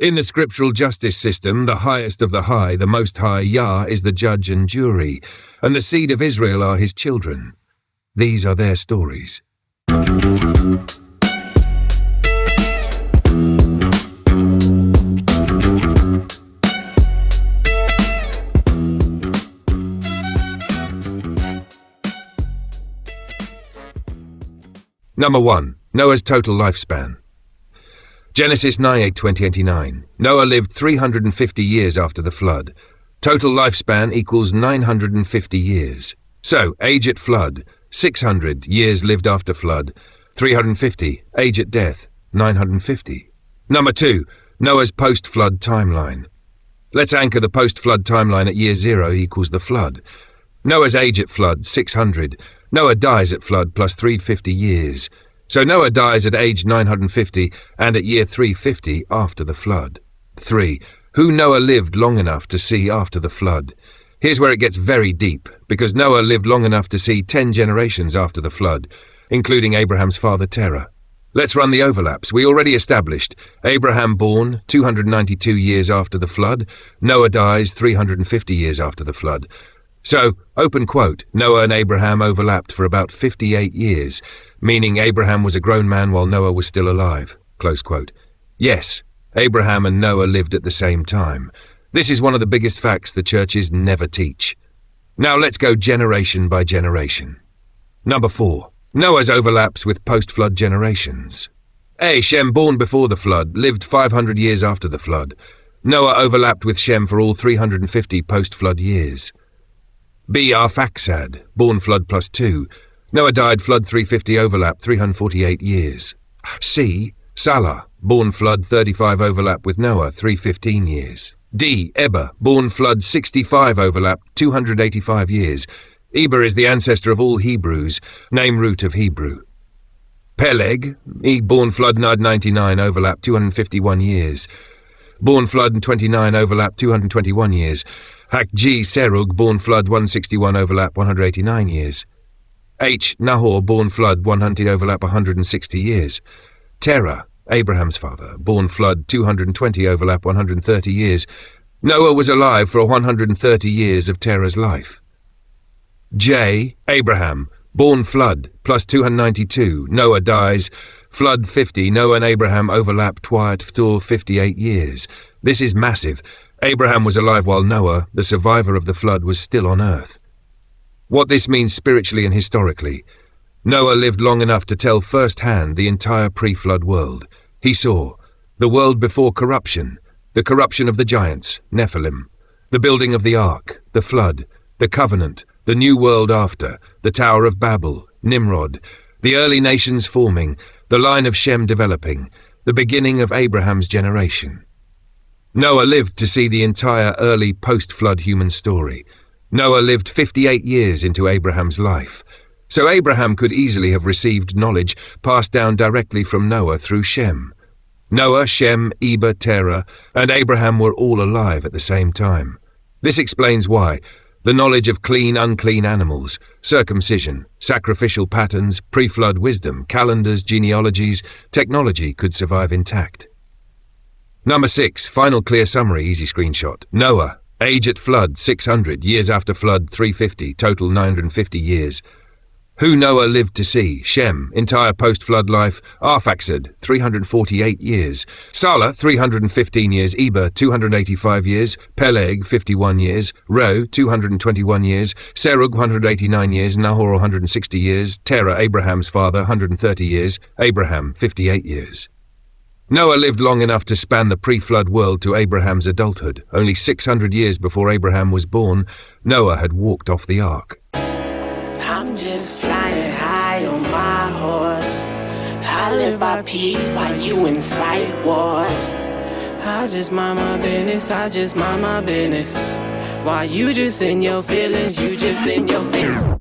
In the scriptural justice system, the highest of the high, the Most High, Yah, is the judge and jury, and the seed of Israel are his children. These are their stories. Number 1. Noah's total lifespan. Genesis 9:8-29. Noah lived 350 years after the flood. Total lifespan equals 950 years. So, age at flood, 600 years lived after flood. 350, age at death, 950. Number 2. Noah's post-flood timeline. Let's anchor the post-flood timeline at year 0 equals the flood. Noah's age at flood, 600. Noah dies at flood plus 350 years. So Noah dies at age 950 and at year 350 after the flood. 3. Who Noah lived long enough to see after the flood. Here's where it gets very deep, because Noah lived long enough to see 10 generations after the flood, including Abraham's father Terah. Let's run the overlaps. We already established Abraham born 292 years after the flood. Noah dies 350 years after the flood. So, open quote, Noah and Abraham overlapped for about 58 years, meaning Abraham was a grown man while Noah was still alive, close quote. Yes, Abraham and Noah lived at the same time. This is one of the biggest facts the churches never teach. Now let's go generation by generation. Number 4. Noah's overlaps with post-flood generations. A. Shem, born before the flood, lived 500 years after the flood. Noah overlapped with Shem for all 350 post-flood years. B. Arphaxad, born flood plus 2. Noah died flood 350 overlap 348 years. C. Salah, born flood 35 overlap with Noah 315 years. D. Eber, born flood 65 overlap 285 years. Eber is the ancestor of all Hebrews, name root of Hebrew. Peleg, born flood 99 overlap 251 years. Born flood 29 overlap 221 years. Hak-G Serug, born flood 161 overlap 189 years. H. Nahor, born flood 100 overlap 160 years. Terah, Abraham's father, born flood 220 overlap 130 years. Noah was alive for 130 years of Terah's life. J. Abraham, born flood plus 292. Noah dies. Flood 50. Noah and Abraham overlap for 58 years. This is massive. Abraham was alive while Noah, the survivor of the flood, was still on earth. What this means spiritually and historically. Noah lived long enough to tell firsthand the entire pre-flood world. He saw the world before corruption, the corruption of the giants, Nephilim, the building of the ark, the flood, the covenant, the new world after, the Tower of Babel, Nimrod, the early nations forming, the line of Shem developing, the beginning of Abraham's generation. Noah lived to see the entire early post-flood human story. Noah lived 58 years into Abraham's life. So Abraham could easily have received knowledge passed down directly from Noah through Shem. Noah, Shem, Eber, Terah, and Abraham were all alive at the same time. This explains why the knowledge of clean, unclean animals, circumcision, sacrificial patterns, pre-flood wisdom, calendars, genealogies, technology could survive intact. Number 6, final clear summary, easy screenshot. Noah, age at flood, 600, years after flood, 350, total 950 years. Who Noah lived to see. Shem, entire post-flood life. Arphaxad, 348 years. Salah, 315 years. Eber, 285 years. Peleg, 51 years. Reu, 221 years. Serug, 189 years. Nahor, 160 years. Terah, Abraham's father, 130 years. Abraham, 58 years. Noah lived long enough to span the pre-flood world to Abraham's adulthood. Only 600 years before Abraham was born, Noah had walked off the ark. I'm just flying high on my horse. I live by peace while you incite wars. I just mind my business, I just mind my business. While you just in your feelings, you just in your feelings.